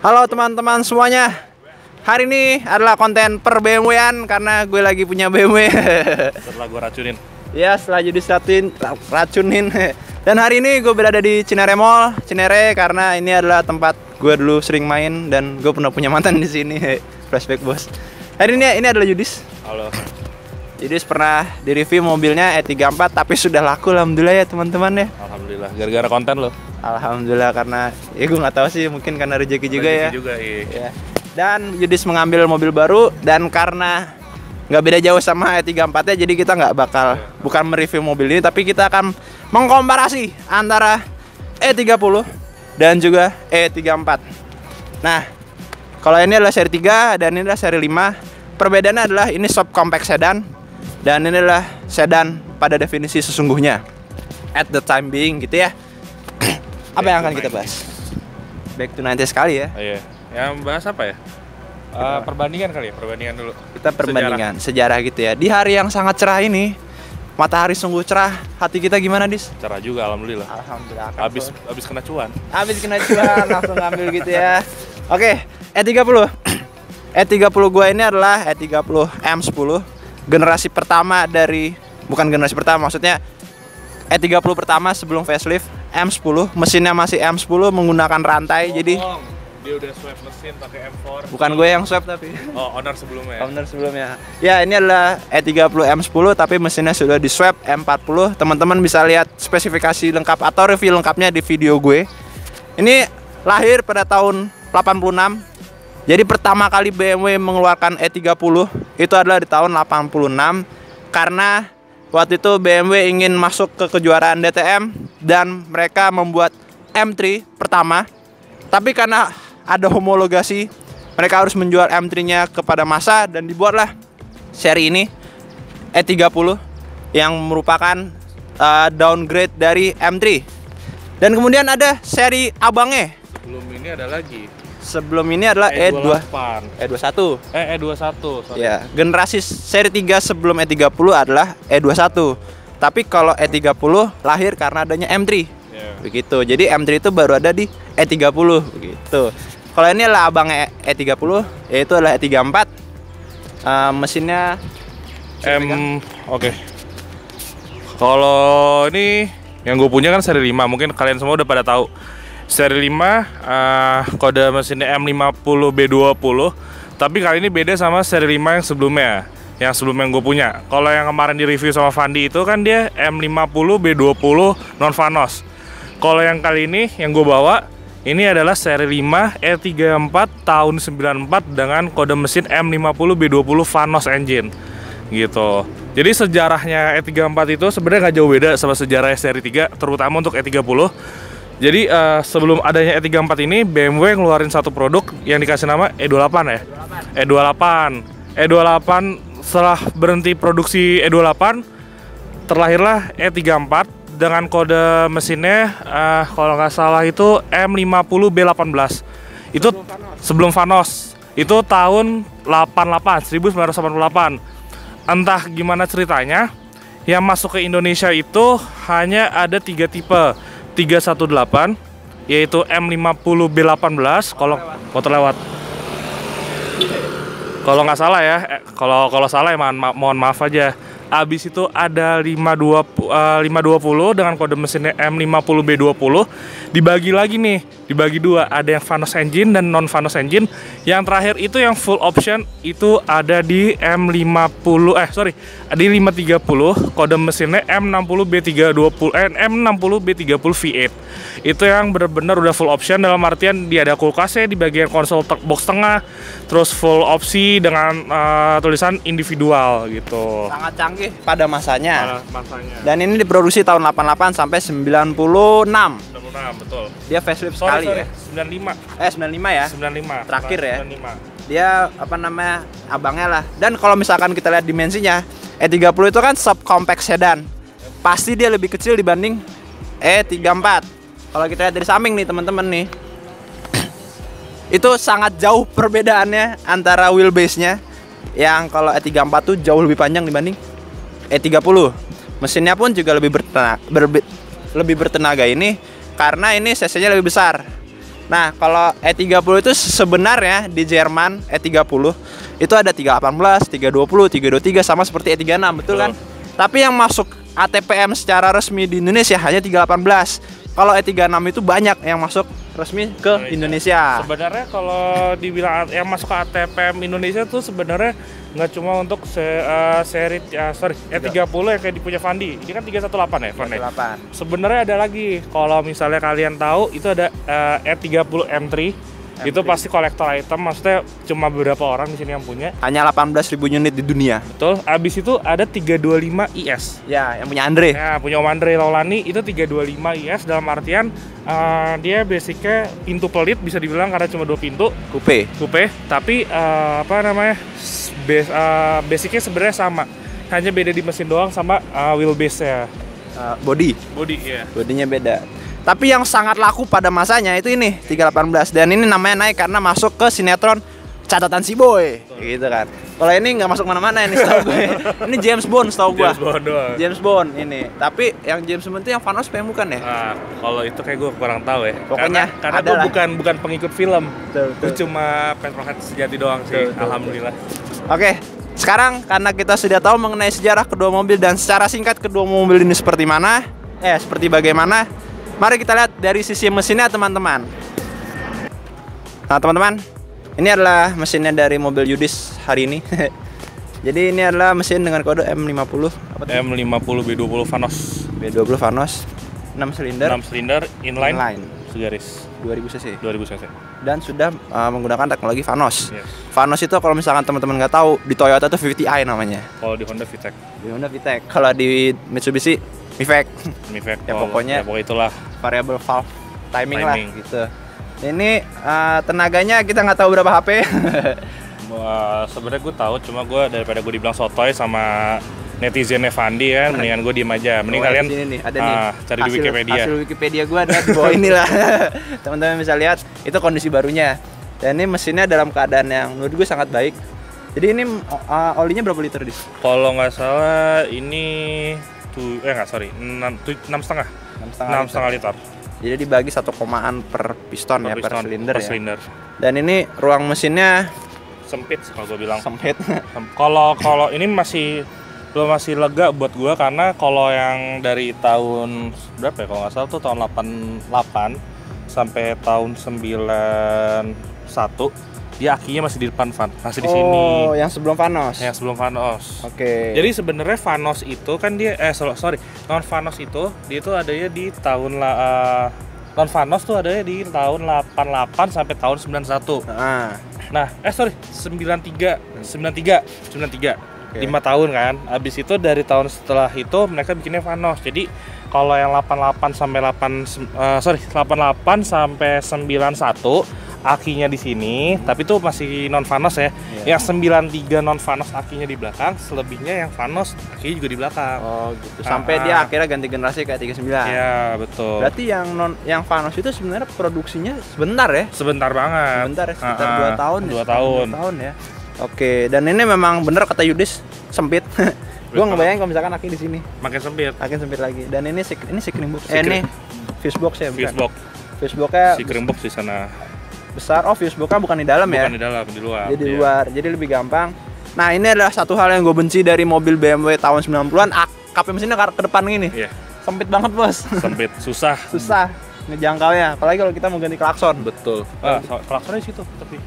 Halo teman-teman semuanya. Hari ini adalah konten per BMW-an karena gue lagi punya BMW. Setelah gue racunin. Ya, setelah jadi racunin. Dan hari ini gue berada di Cinere Mall, Cinere, karena ini adalah tempat gue dulu sering main dan gue pernah punya mantan di sini. Flashback bos. Hari ini adalah Yudis. Halo. Yudis pernah di-review mobilnya E34 tapi sudah laku alhamdulillah ya teman-teman ya. Alhamdulillah. Gara-gara konten lo. Alhamdulillah karena ya gue nggak tahu sih, mungkin karena rezeki juga ya. Iya. Dan Yudis mengambil mobil baru dan karena nggak beda jauh sama E34 nya, jadi kita nggak bakal bukan mereview mobil ini, tapi kita akan mengkomparasi antara E30 dan juga E34. Nah, kalau ini adalah seri 3 dan ini adalah seri 5. Perbedaannya adalah ini subcompact sedan dan ini adalah sedan pada definisi sesungguhnya. At the time being gitu ya. Apa yang akan kita bahas? Back to 90 sekali ya. Iya. Yang bahas apa ya? Perbandingan kali ya, perbandingan dulu. Kita perbandingan sejarah gitu ya. Di hari yang sangat cerah ini, matahari sungguh cerah. Hati kita gimana, Dis? Cerah juga alhamdulillah. Alhamdulillah. Habis kena cuan. Habis kena cuan langsung ngambil gitu ya. Oke, E30. E30 gua ini adalah E30 M10, generasi pertama dari, bukan generasi pertama, maksudnya E30 pertama sebelum facelift, M10, mesinnya masih M10 menggunakan rantai. Jadi dia udah swap mesin pakai M4. bukan gue yang swap tapi owner sebelumnya. owner sebelumnya. Ya, ini adalah E30 M10 tapi mesinnya sudah di swap M40. Teman-teman bisa lihat spesifikasi lengkap atau review lengkapnya di video gue. Ini lahir pada tahun 86. Jadi pertama kali BMW mengeluarkan E30 itu adalah di tahun 86 karena waktu itu BMW ingin masuk ke kejuaraan DTM dan mereka membuat M3 pertama. Tapi karena ada homologasi, mereka harus menjual M3-nya kepada massa dan dibuatlah seri ini E30 yang merupakan downgrade dari M3. Dan kemudian ada seri abangnya. Sebelum ini ada lagi. Sebelum ini adalah E21. E21. Sorry. Ya, generasi seri 3 sebelum E30 adalah E21. Tapi kalau E30 lahir karena adanya M3. Yeah. Begitu. Jadi M3 itu baru ada di E30 begitu. Kalau ini adalah abang E30, yaitu adalah E34. Mesinnya Oke. Kalau ini yang gue punya kan seri 5, mungkin kalian semua udah pada tahu. Seri 5 kode mesinnya M50B20, tapi kali ini beda sama seri 5 yang sebelumnya. Yang sebelumnya yang gue punya. Kalau yang kemarin di review sama Fandi itu kan dia M50B20 non Vanos. Kalau yang kali ini yang gue bawa ini adalah seri 5 E34 tahun 94 dengan kode mesin M50B20 Vanos engine gitu. Jadi sejarahnya E34 itu sebenarnya nggak jauh beda sama sejarah seri 3, terutama untuk E30. Jadi sebelum adanya E34 ini BMW ngeluarin satu produk yang dikasih nama E28 ya. E28 setelah berhenti produksi E28 terlahirlah E34 dengan kode mesinnya kalau nggak salah itu M50B18. Itu sebelum Vanos. Itu tahun 1988. Entah gimana ceritanya, yang masuk ke Indonesia itu hanya ada 3 tipe. 318 yaitu M50B18 kalau motor lewat. Kalau nggak salah ya, kalau salah ya mohon maaf aja. Abis itu ada 520 dengan kode mesinnya M50B20. Dibagi lagi nih, dibagi dua, ada yang Vanos engine dan non Vanos engine. Yang terakhir itu yang full option itu ada di di 530, kode mesinnya M60B30 V8. Itu yang benar-benar udah full option, dalam artian dia ada kulkasnya di bagian konsol box tengah, terus full opsi dengan tulisan individual gitu. sangat canggih pada masanya. Masanya. Dan ini diproduksi tahun 88 sampai 96. Betul. Dia facelift sekali ya. 95 95 ya. 95 Terakhir ya. 95. Dia abangnya lah. Dan kalau misalkan kita lihat dimensinya, E30 itu kan subcompact sedan. Pasti dia lebih kecil dibanding E34. Kalau kita lihat dari samping nih teman-teman nih, itu sangat jauh perbedaannya antara wheelbase-nya. Yang kalau E34 tuh jauh lebih panjang dibanding E30. Mesinnya pun juga lebih bertenaga ini karena ini cc-nya lebih besar. Nah, kalau E30 itu sebenarnya di Jerman E30 itu ada 318, 320, 323 sama seperti E36, betul kan? Tapi yang masuk ATPM secara resmi di Indonesia hanya 318. Kalau E36 itu banyak yang masuk resmi ke Indonesia. Sebenarnya kalau dibilang yang masuk ke ATPM Indonesia tuh sebenarnya nggak cuma untuk seri E30 yang kayak dipunya Fandi. Ini kan 318 ya, Fandi. 318. Sebenarnya ada lagi. Kalau misalnya kalian tahu itu ada E30 M3. Itu pasti kolektor item, maksudnya cuma beberapa orang di sini yang punya. Hanya 18.000 unit di dunia. Betul. Abis itu ada 325 IS. Ya, yang punya Andre. Ya, punya Om Andre Laulani itu 325 IS dalam artian dia basicnya pintu pelit bisa dibilang karena cuma 2 pintu. Coupe. Tapi basicnya sebenarnya sama. Hanya beda di mesin doang sama wheelbase-nya. Body Ya. Bodinya beda. Tapi yang sangat laku pada masanya itu ini 318 dan ini namanya naik karena masuk ke sinetron Catatan Si Boy. Gitu kan. Kalau ini nggak masuk mana-mana ini setahu gue. Ini James Bond setahu gue. James Bond doang. James Bond ini. Tapi yang James Bond itu yang Thanos bukan ya? Kalau itu kayak gue kurang tahu ya. Pokoknya karena gue bukan pengikut film. Betul. Gue cuma petrolhead sejati doang sih. Betul. Alhamdulillah. Oke, sekarang karena kita sudah tahu mengenai sejarah kedua mobil dan secara singkat kedua mobil ini seperti bagaimana, mari kita lihat dari sisi mesinnya teman-teman. Nah teman-teman, ini adalah mesinnya dari mobil Yudis hari ini. Jadi ini adalah mesin dengan kode M50 M50 B20 Vanos. B20 Vanos 6 silinder inline segaris 2000 cc dan sudah menggunakan teknologi Vanos. Yes. Vanos itu kalau misalkan teman-teman nggak tahu, di Toyota itu VTI namanya. Kalau di Honda VTEC. Kalau di Mitsubishi MIVEC. Ya pokoknya itulah variable valve timing lah gitu. Ini tenaganya kita nggak tahu berapa HP. Sebenarnya gue tahu, cuma gue daripada gue dibilang sotoy sama netizennya Fandi kan, mendingan gue diem aja. Mending kalian nih, ada nih, cari di Wikipedia. Hasil Wikipedia gue ada di bawah inilah. Teman-teman bisa lihat itu kondisi barunya. Dan ini mesinnya dalam keadaan yang menurut gue sangat baik. Jadi ini olinya berapa liter dis? Kalau nggak salah ini 6,5 liter. Jadi dibagi 1 komaan per piston ya, per silinder. Dan ini ruang mesinnya sempit kalau gue bilang. Sempit. Kalau ini masih lega buat gue karena kalau yang dari tahun berapa ya, kalau nggak salah tuh tahun 88 sampai tahun 91 dia akinya masih di depan masih di sini. Oh, yang sebelum Vanos. Oke. Jadi sebenarnya Vanos itu kan dia non Vanos itu dia tuh adanya di tahun non Vanos tuh adanya di tahun 88 sampai tahun 91. Nah, 93. 5 tahun kan. Abis itu dari tahun setelah itu mereka bikinnya Vanos. Jadi kalau yang 88 sampai 91 akinya di sini, tapi itu masih non Vanos ya. Yang 93 non Vanos akinya di belakang, selebihnya yang Vanos akinya juga di belakang. Oh, gitu. Sampai dia akhirnya ganti generasi kayak 39. Iya, betul. Berarti yang Vanos itu sebenarnya produksinya sebentar ya? Sebentar banget. Sebentar ya, sekitar 2 tahun. 2 tahun. 2 tahun ya. Oke, dan ini memang bener kata Yudis, sempit. Gua ngebayangin kalau misalkan aki di sini. Makin sempit lagi. Dan ini screen box. Ini fusebox ya, bukan? Fuseboxnya screen box di sana. Besar. Oh, fuseboxnya bukan di dalam ya? Bukan di dalam, di luar. Jadi di luar. Jadi lebih gampang. Nah, ini adalah satu hal yang gue benci dari mobil BMW tahun 90-an. Kap mesinnya ke depan gini. Iya. Sempit banget, Bos. Sempit, susah ngejangkaunya. Apalagi kalau kita mau ganti klakson. Betul. Klaksonnya di situ tapi.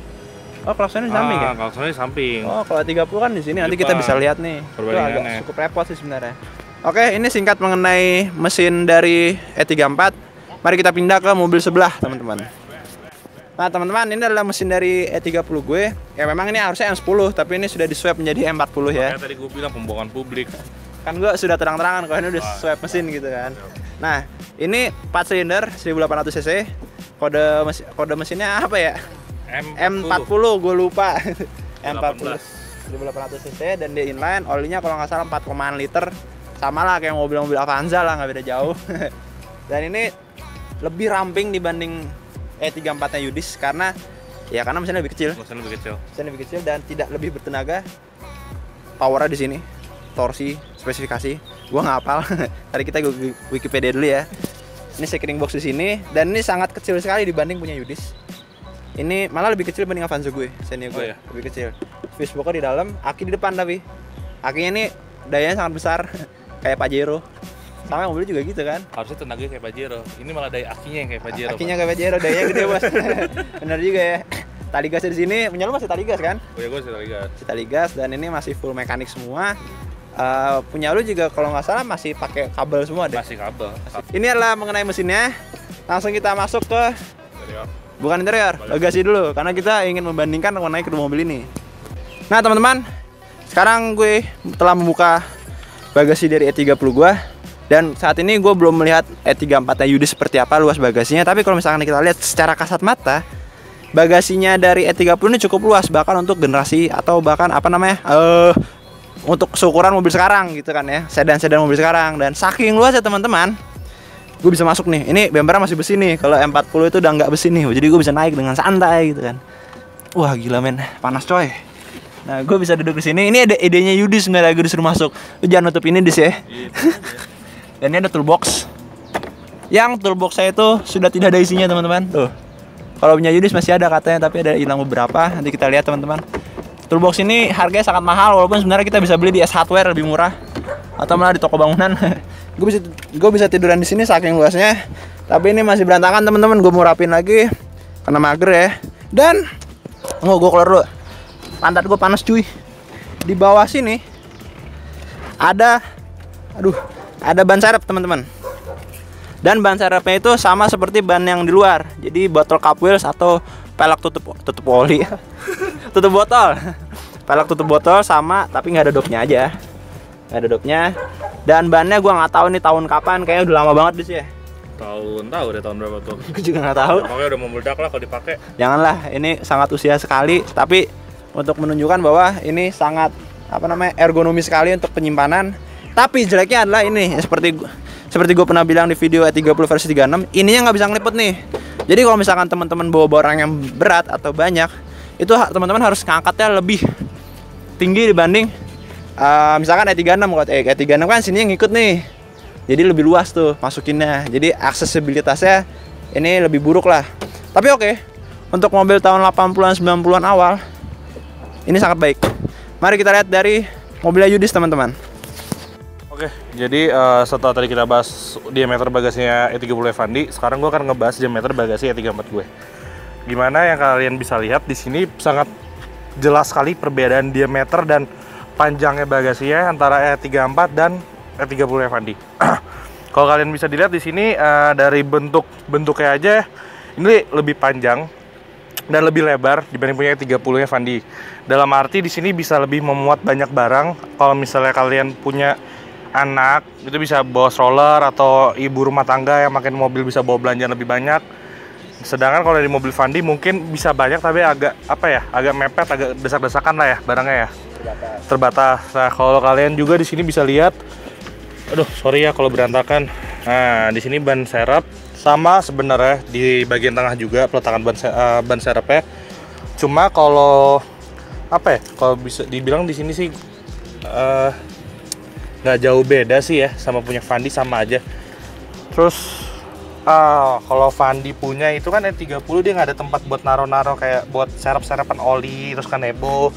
Oh, klaksonnya di samping ya? Klaksonnya di samping. Oh, kalau 30 kan di sini. Nanti kita bisa lihat nih. Itu agak cukup repot sih sebenarnya. Oke, ini singkat mengenai mesin dari E34. Mari kita pindah ke mobil sebelah, teman-teman. Nah, teman-teman, ini adalah mesin dari E30 gue. Ya memang ini harusnya M10, tapi ini sudah di-swap menjadi M40 ya. Makanya tadi gue bilang pembohongan publik. Kan gue sudah terang-terangan kalau ini udah swap mesin gitu kan. Nah, ini 4 silinder 1800 cc. Kode mesinnya apa ya? M40 gue lupa. M40 1800 cc dan dia inline, olinya kalau nggak salah 4,6 liter. Sama lah kayak mobil-mobil Avanza lah, nggak beda jauh. Dan ini lebih ramping dibanding E34-nya Yudis karena mesinnya lebih kecil. Mesinnya lebih kecil dan tidak lebih bertenaga. Powernya di sini, torsi, spesifikasi, gua nggak hafal. Tadi kita Wikipedia dulu ya. Ini steering box di sini dan ini sangat kecil sekali dibanding punya Yudis. Ini malah lebih kecil dibanding Avanza gue, Xenia gue. Oh, iya? Lebih kecil. Fishbox di dalam, aki di depan tapi. Akinya ini dayanya sangat besar kayak Pajero. Sama mobilnya juga gitu kan. Harusnya tenaganya kayak Pajero. Ini malah daya akinya yang kayak Pajero. Akinya kayak Pajero, dayanya gede, Bos. Benar juga ya. Tali gasnya di sini, punya lu masih tali gas kan? Oh ya, gue sih tali gas. Tali gas dan ini masih full mekanik semua. Punya lu juga kalau nggak salah masih pakai kabel semua deh. Masih kabel. Ini adalah mengenai mesinnya. Langsung kita masuk ke Interior. bukan interior, bagasi dulu karena kita ingin membandingkan mengenai kedua mobil ini. Nah, teman-teman, sekarang gue telah membuka bagasi dari E30 gue dan saat ini gue belum melihat E34-nya Yudis seperti apa luas bagasinya, tapi kalau misalkan kita lihat secara kasat mata, bagasinya dari E30 ini cukup luas bahkan untuk generasi atau bahkan apa namanya? Untuk seukuran mobil sekarang gitu kan ya, sedan-sedan mobil sekarang. Dan saking luas ya teman-teman, gue bisa masuk nih. Ini bempernya masih besi nih. Kalau M40 itu udah nggak besi nih, jadi gue bisa naik dengan santai gitu kan. Wah gila men, panas coy. Nah gue bisa duduk di sini. Ini ada idenya Yudis sebenarnya, gue disuruh masuk. Lu jangan nutup ini Dis ya. Dan ini ada toolbox. Yang toolbox saya itu sudah tidak ada isinya teman-teman. Tuh. Kalau punya Yudis masih ada katanya, tapi ada hilang beberapa. Nanti kita lihat teman-teman. Toolbox ini harganya sangat mahal, walaupun sebenarnya kita bisa beli di S Hardware lebih murah atau malah di toko bangunan. Gue bisa tiduran di sini saking luasnya. Tapi ini masih berantakan teman-teman. Gue mau rapin lagi karena mager ya. Dan gue keluar dulu. Pantat gue panas cuy. Di bawah sini ada ban serep teman-teman. Dan ban serepnya itu sama seperti ban yang di luar. Jadi botol cup wheels atau pelek tutup oli. Tutup botol. Pelek tutup botol sama, tapi nggak ada dopnya aja. Nggak ada dopnya. Dan bannya gue nggak tahu nih tahun kapan. Kayaknya udah lama banget sih ya. Tahu deh tahun berapa tuh. Gue juga nggak tahu. Pokoknya udah mau meledak lah kalau dipakai. Janganlah, ini sangat usia sekali. Tapi untuk menunjukkan bahwa ini sangat ergonomis sekali untuk penyimpanan. Tapi jeleknya adalah ini seperti gue pernah bilang di video E30 versi 36, ininya nggak bisa ngelipet nih. Jadi kalau misalkan teman-teman bawa barang yang berat atau banyak, itu teman-teman harus ngangkatnya lebih tinggi dibanding misalkan E36. Kalau E36 kan sini yang ngikut nih, jadi lebih luas tuh masukinnya. Jadi aksesibilitasnya ini lebih buruk lah. Tapi oke, untuk mobil tahun 80-an 90-an awal ini sangat baik. Mari kita lihat dari mobilnya Yudis teman-teman. Oke, jadi setelah tadi kita bahas diameter bagasinya E30 Evandi, sekarang gue akan ngebahas diameter bagasi E34 gue. Gimana yang kalian bisa lihat di sini sangat jelas sekali perbedaan diameter dan panjangnya bagasinya antara E34 dan E30 Evandi. Kalau kalian bisa dilihat di sini dari bentuknya aja ini lebih panjang dan lebih lebar dibanding punya E30 Evandi. Dalam arti di sini bisa lebih memuat banyak barang. Kalau misalnya kalian punya anak itu bisa bawa stroller, atau ibu rumah tangga yang makin mobil bisa bawa belanjaan lebih banyak. Sedangkan kalau di mobil Vandi mungkin bisa banyak tapi agak agak mepet, agak desak-desakan lah ya barangnya ya. Terbatas. Nah, kalau kalian juga di sini bisa lihat, aduh sorry ya kalau berantakan. Nah, di sini ban serep sama sebenarnya di bagian tengah juga peletakan ban serepnya. Cuma kalau kalau bisa dibilang di sini sih nggak jauh beda sih ya, sama punya Vandi sama aja. Terus kalau Vandi punya itu kan E30 dia nggak ada tempat buat naro-naro kayak buat serep-serepan oli terus kan nebo.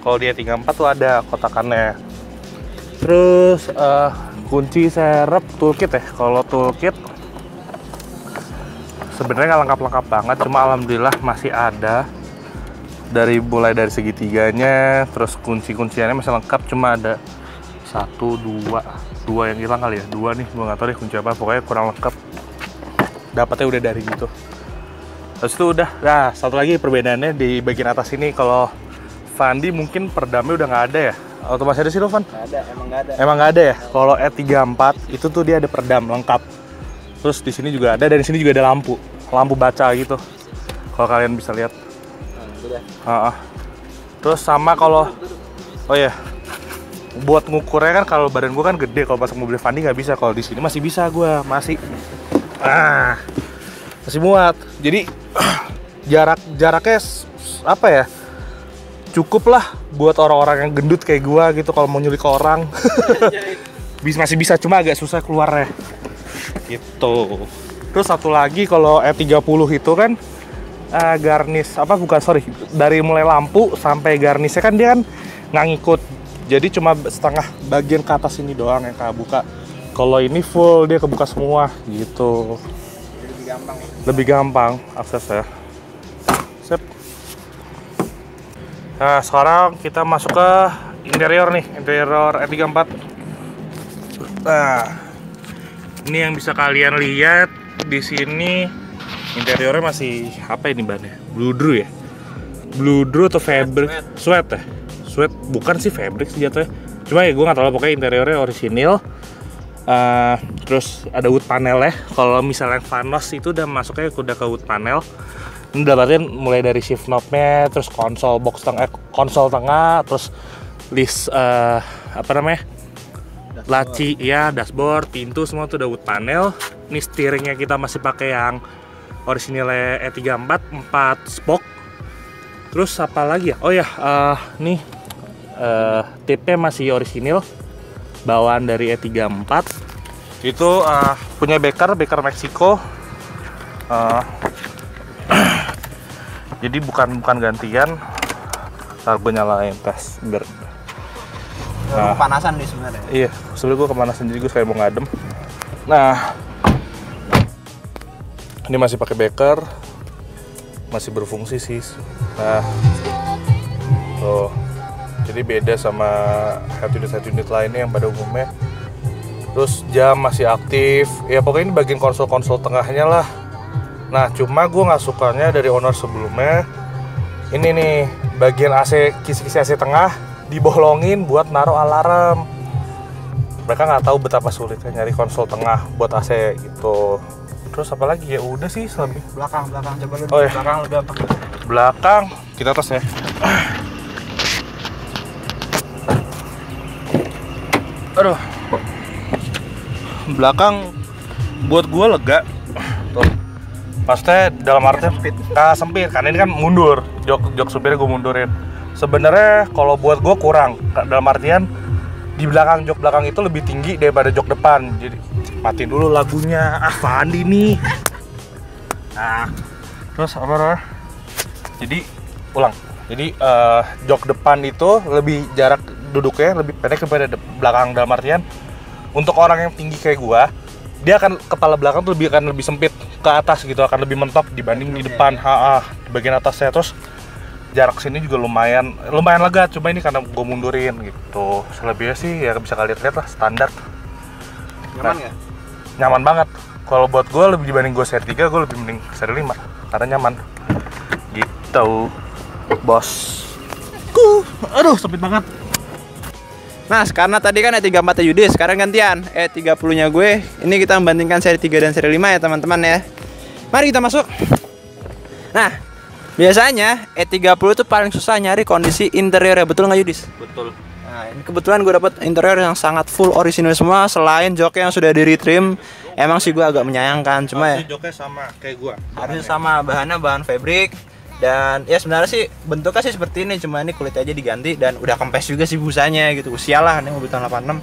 Kalau dia E34 tuh ada kotakannya. Terus kunci serep toolkit ya. Kalau toolkit sebenarnya nggak lengkap-lengkap banget, cuma alhamdulillah masih ada. Mulai dari segitiganya, terus kunci-kunciannya masih lengkap, cuma ada 1, 2 yang hilang kali ya, 2 nih, gue nggak tahu deh kunci apa, pokoknya kurang lengkap. Dapatnya udah dari gitu. Terus itu udah. Nah, satu lagi perbedaannya di bagian atas ini, kalau Vandi mungkin perdamnya udah nggak ada ya. Atau masih ada sih lo, Van? Nggak ada, emang nggak ada. Emang nggak ada ya. Kalau E34 itu tuh dia ada perdam lengkap. Terus di sini juga ada, dan di sini juga ada lampu baca gitu. Kalau kalian bisa lihat. Terus sama kalau buat ngukurnya kan, kalau badan gue kan gede, kalau pasang mobil Vandi nggak bisa. Kalau di sini masih bisa, gue masih muat. Jadi jaraknya cukup lah buat orang-orang yang gendut kayak gue gitu, kalau mau nyulik orang. Masih bisa, cuma agak susah keluarnya gitu. Terus satu lagi kalau E30 itu kan garnish dari mulai lampu sampai garnishnya kan dia kan nggak ngikut. Jadi cuma setengah bagian ke atas ini doang yang kebuka. Kalau ini full dia kebuka semua gitu. Lebih gampang ya. Lebih gampang aksesnya. Sip. Nah, sekarang kita masuk ke interior nih, interior E34. Nah, ini yang bisa kalian lihat di sini interiornya masih apa ini bannya? Bludru ya? Bludru atau fabric? Sweat ya? Sweat bukan sih fabric sih jatuhnya. Cuma ya gue nggak tahu, pokoknya interiornya orisinil. Terus ada wood panel ya. Kalau misalnya Vanos itu udah masuknya udah ke wood panel. Ini udah berarti mulai dari shift knobnya, terus konsol tengah, terus list laci ya, dashboard, pintu semua tuh udah wood panel. Ini steeringnya kita masih pakai yang orisinilnya E34 4 spoke. Terus apa lagi ya? Oh ya, nih tipnya masih orisinil, bawaan dari E34. Itu punya Becker Meksiko. Jadi bukan gantian. Ntar gue nyalain tes biar. Kepanasan nih sebenarnya. Iya, sebenernya gue kepanasan jadi gue kayak mau ngadem. Nah, ini masih pakai Becker, masih berfungsi sih. Nah, tuh. Jadi beda sama head unit lainnya yang pada umumnya. Terus jam masih aktif. Ya pokoknya ini bagian konsol tengahnya lah. Nah, cuma gue nggak sukanya dari owner sebelumnya. Ini nih bagian AC, kisi-kisi AC tengah dibolongin buat naruh alarm. Mereka nggak tahu betapa sulitnya nyari konsol tengah buat AC gitu. Terus apa lagi ya? Udah sih selebih. Belakang coba lu. Oh, iya. Belakang lebih gampang. Belakang kita tes ya. Aduh. Belakang buat gua lega. Tuh. Maksudnya dalam artian sempit karena ini kan mundur. Jok supirnya gua mundurin. Sebenarnya kalau buat gua kurang dalam artian di jok belakang itu lebih tinggi daripada jok depan. Jadi matiin dulu lagunya. Apaan ini? Nah, terus apa namanya? Jadi ulang. Jadi jok depan itu lebih jarak duduknya lebih pendek daripada belakang, dalam artian untuk orang yang tinggi kayak gua, dia akan kepala belakang tuh akan lebih sempit ke atas gitu, akan lebih mentok dibanding di depan. Di bagian atasnya. Terus jarak sini juga lumayan lega, cuma ini karena gua mundurin gitu. Selebihnya sih ya bisa kalian lihat lah, standar. Nyaman ya? Nyaman banget. Kalau buat gua lebih dibanding gua seri 3, gua lebih mending seri 5 karena nyaman. Gitu, bos. Aduh, sempit banget. Nah, karena tadi kan E34 Yudi, sekarang gantian E30-nya gue. Ini kita membandingkan seri 3 dan seri 5 ya teman-teman ya. Mari kita masuk. Nah, biasanya E30 itu paling susah nyari kondisi interiornya, betul nggak Yudis? Betul. Nah, ini kebetulan gue dapet interior yang sangat full original semua. Selain joknya yang sudah di retrim, emang sih gue agak menyayangkan. Cuma ya joknya sama kayak gua. harusnya sama, bahan fabric. Dan ya sebenarnya sih bentuknya sih seperti ini, cuma ini kulit aja diganti dan udah kempes juga sih busanya gitu. Sial lah, ini mobil tahun 86.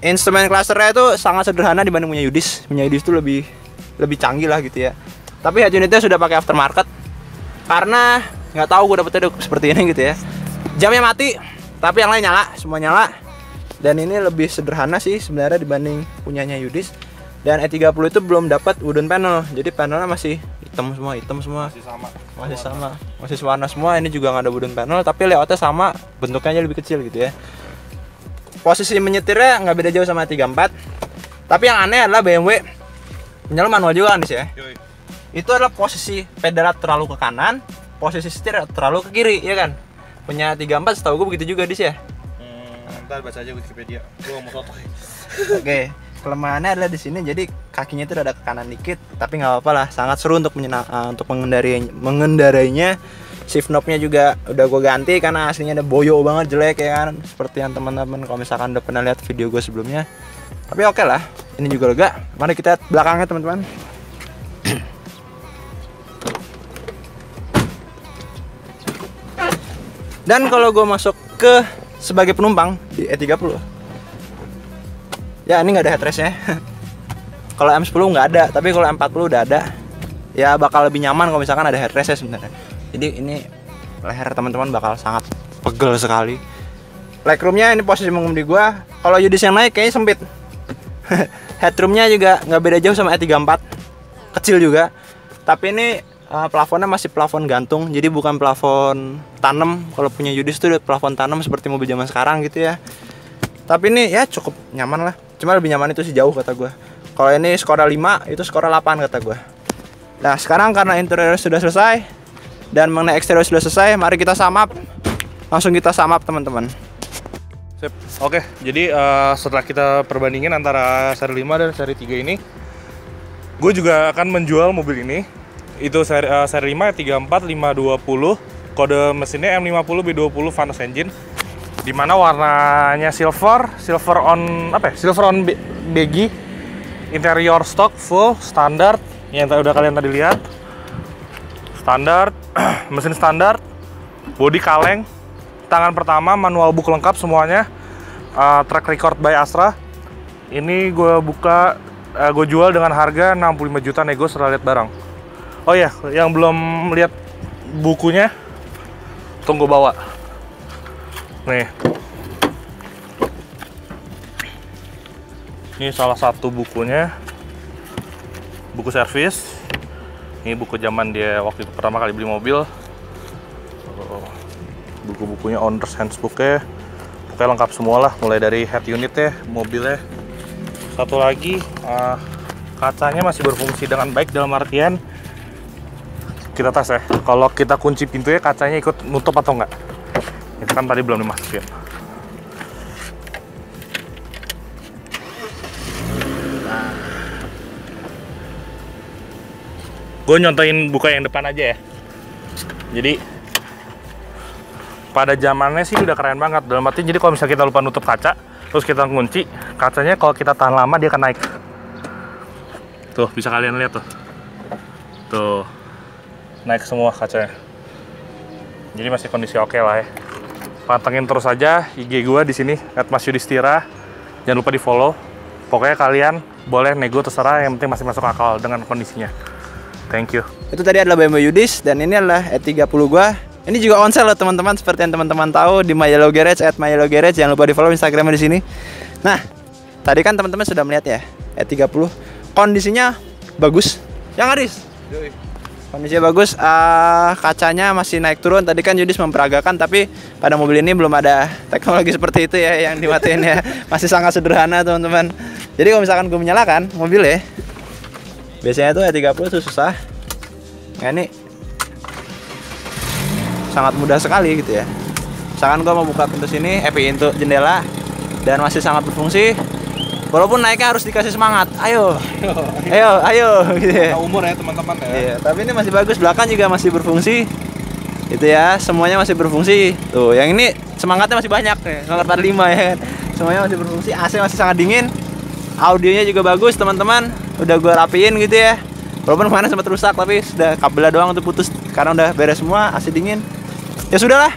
Instrumen clusternya itu sangat sederhana dibanding punya Yudis. Punya Yudis itu lebih canggih lah gitu ya. Tapi head unitnya sudah pakai aftermarket karena nggak tahu gue dapetnya seperti ini gitu ya. Jamnya mati, tapi yang lain nyala, semua nyala. Dan ini lebih sederhana sih sebenarnya dibanding punyanya Yudis. Dan E30 itu belum dapat wooden panel, jadi panelnya masih hitam semua. Masih warna semua. Ini juga nggak ada wooden panel, tapi layoutnya sama, bentuknya aja lebih kecil gitu ya. Posisi menyetirnya nggak beda jauh sama 34. Tapi yang aneh adalah BMW penyalur manual juga kan sih ya. Itu adalah posisi pedal terlalu ke kanan, posisi setir terlalu ke kiri, ya kan? Punya 34 setahu gue begitu juga dis ya. Ntar baca aja Wikipedia. Gua mau sotoy. Oke. Kelemahannya adalah di sini, jadi kakinya itu ada ke kanan dikit, tapi nggak apa-apa lah, sangat seru untuk mengendarainya. Shift knobnya juga udah gue ganti karena aslinya ada boyo banget, jelek ya kan, seperti yang teman-teman kalau misalkan udah pernah lihat video gue sebelumnya. Tapi oke lah, ini juga lega. Mari kita lihat belakangnya teman-teman. Dan kalau gue masuk ke sebagai penumpang di E30, ya ini nggak ada headrestnya. Kalau M10 nggak ada, tapi kalau M40 udah ada. Ya bakal lebih nyaman kalau misalkan ada headrest ya sebenarnya. Jadi ini leher teman-teman bakal sangat pegel sekali. Legroomnya ini posisi mengemudi gua. Kalau Yudis yang naik kayaknya sempit. Headroomnya juga nggak beda jauh sama E34, kecil juga. Tapi ini plafonnya masih plafon gantung, jadi bukan plafon tanam. Kalau punya Yudis tuh plafon tanam seperti mobil zaman sekarang gitu ya. Tapi ini ya cukup nyaman lah. Cuma lebih nyaman itu sih jauh kata gua. Kalau ini Skoda 5, itu Skoda 8 kata gua. Nah sekarang karena interior sudah selesai dan mengenai eksterior sudah selesai, mari kita sum up. Langsung kita sum up teman-teman. Sip. Oke, jadi setelah kita perbandingin antara seri 5 dan seri 3 ini, gue juga akan menjual mobil ini. Itu seri 5 34 520, kode mesinnya M50 B20 Vanos engine, dimana warnanya silver on baggy, interior stock full standar yang udah kalian tadi lihat, standar, mesin standar, bodi kaleng, tangan pertama, manual book lengkap semuanya, track record by Astra. Ini gue jual dengan harga 65 juta nego setelah lihat barang. Oh ya, yang belum lihat bukunya, tunggu bawa. Nih, ini salah satu bukunya, buku servis. Ini buku zaman dia waktu itu pertama kali beli mobil. Buku-bukunya owner's handbook-nya, pokoknya lengkap semua lah, mulai dari head unit ya, mobilnya. Satu lagi, kacanya masih berfungsi dengan baik, dalam artian kita tes ya, kalau kita kunci pintunya kacanya ikut nutup atau enggak. Itu kan tadi belum dimasukin. Gue nyontoin buka yang depan aja ya. Jadi pada zamannya sih udah keren banget. Dalam arti jadi kalau misalnya kita lupa nutup kaca, terus kita kunci, kacanya kalau kita tahan lama dia akan naik. Tuh bisa kalian lihat tuh. Tuh naik semua kacanya. Jadi masih kondisi oke lah ya. Pantengin terus aja IG gua di sini @masyudistira. Jangan lupa di follow. Pokoknya kalian boleh nego terserah, yang penting masih masuk akal dengan kondisinya. Thank you. Itu tadi adalah BMW Yudis dan ini adalah E30 gua. Ini juga on sale loh teman-teman, seperti yang teman-teman tahu di My Yellow Garage @myellowgarage. Jangan lupa di follow Instagramnya di sini. Nah, tadi kan teman-teman sudah melihat ya E30 kondisinya bagus. Yang Aris. Kondisinya bagus, kacanya masih naik turun. Tadi kan Yudis memperagakan, tapi pada mobil ini belum ada teknologi seperti itu ya yang dimatiin ya. Masih sangat sederhana teman-teman. Jadi kalau misalkan gue menyalakan mobil ya, biasanya tuh E30 tuh susah. Nah ini sangat mudah sekali gitu ya. Misalkan gue mau buka pintu sini, pintu jendela, dan masih sangat berfungsi. Walaupun naiknya harus dikasih semangat, ayo gitu ya. Umur ya teman-teman ya. Iya, tapi ini masih bagus, belakang juga masih berfungsi. Itu ya, semuanya masih berfungsi. Tuh, yang ini semangatnya masih banyak nih, semangat 45 ya kan. Semuanya masih berfungsi, AC masih sangat dingin. Audionya juga bagus teman-teman, udah gue rapiin gitu ya. Walaupun kemarin sempat rusak, tapi sudah kabelnya doang untuk putus karena udah beres semua, AC dingin. Ya sudahlah.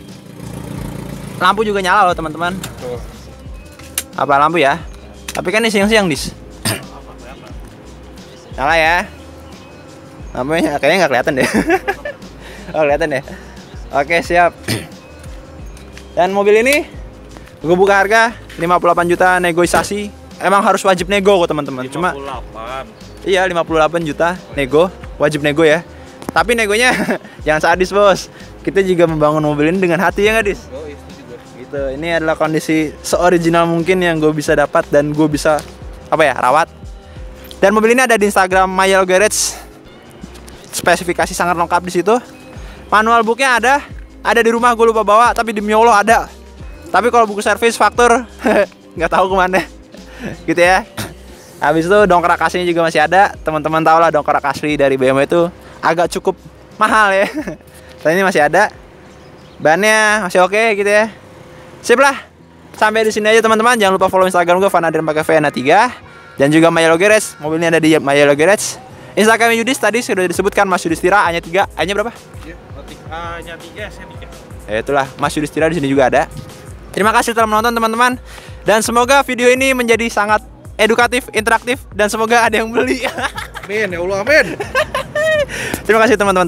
Lampu juga nyala loh teman-teman. Apa lampu ya? Tapi kan ini siang-siang dis. Nyala ya. Lampunya kayaknya nggak kelihatan deh. Oh kelihatan deh. Oke siap. Dan mobil ini gue buka harga 58 juta negosiasi. Emang harus wajib nego kok teman-teman. Cuma 58. Iya 58 juta nego, wajib nego ya. Tapi negonya jangan sadis bos. Kita juga membangun mobil ini dengan hati ya nggak dis? Oh itu juga. Gitu. Ini adalah kondisi seoriginal mungkin yang gue bisa dapat dan gue bisa rawat. Dan mobil ini ada di Instagram My Yellow Garage. Spesifikasi sangat lengkap di situ. Manual booknya ada di rumah gue lupa bawa, tapi demi Allah ada. Tapi kalau buku servis faktur nggak tahu kemana. Gitu ya. Habis itu dongkrak aslinya juga masih ada. Teman-teman tahu lah dongkrak asli dari BMW itu agak cukup mahal ya. Tapi ini masih ada. Bannya masih oke gitu ya. Sip lah. Sampai di sini aja teman-teman. Jangan lupa follow Instagram gue Vanadrian pakai VNA3 dan juga My Yellow Garage. Mobilnya ada di My Yellow Garage. Instagram Yudis tadi sudah disebutkan Mas Yudistira A-nya 3. A-nya berapa? A-nya 3, S-nya 3. Ya itulah Mas Yudistira di sini juga ada. Terima kasih telah menonton teman-teman. Dan semoga video ini menjadi sangat edukatif, interaktif, dan semoga ada yang beli. Amin ya Allah, amin. Terima kasih teman-teman.